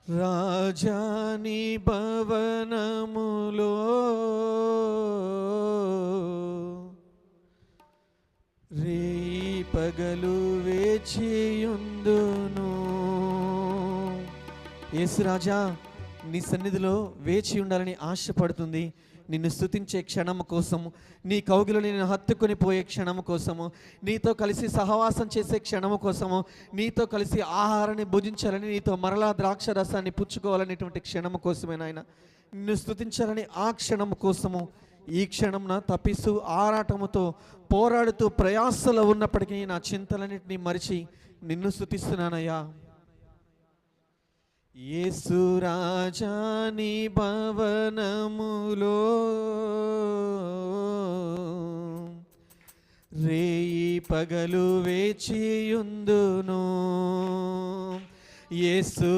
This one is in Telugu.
రాజాని భవనములో రేయి పగలు వేచియుందును. యేసు రాజా నీ సన్నిధిలో వేచి ఉండాలని ఆశపడుతుంది. నిన్ను స్తుతించే క్షణము కోసము, నీ కౌగిలో నిన్ను హత్తుకొని పోయే క్షణము కోసము, నీతో కలిసి సహవాసం చేసే క్షణము కోసము, నీతో కలిసి ఆహారాన్ని భుజించాలని, నీతో మరలా ద్రాక్ష రసాన్ని పుచ్చుకోవాలనేటువంటి క్షణము కోసమే నాయన. నిన్ను స్తుతించాలని ఆ క్షణము కోసము ఈ క్షణంన తప్పిస్తూ ఆరాటముతో పోరాడుతూ ప్రయాసలో ఉన్నప్పటికీ నా చింతలన్నింటినీ మరిచి నిన్ను స్తుతిస్తున్నానయ్యా. యేసు రాజాని భవనములో రేయి పగలు వేచియుందును. యేసు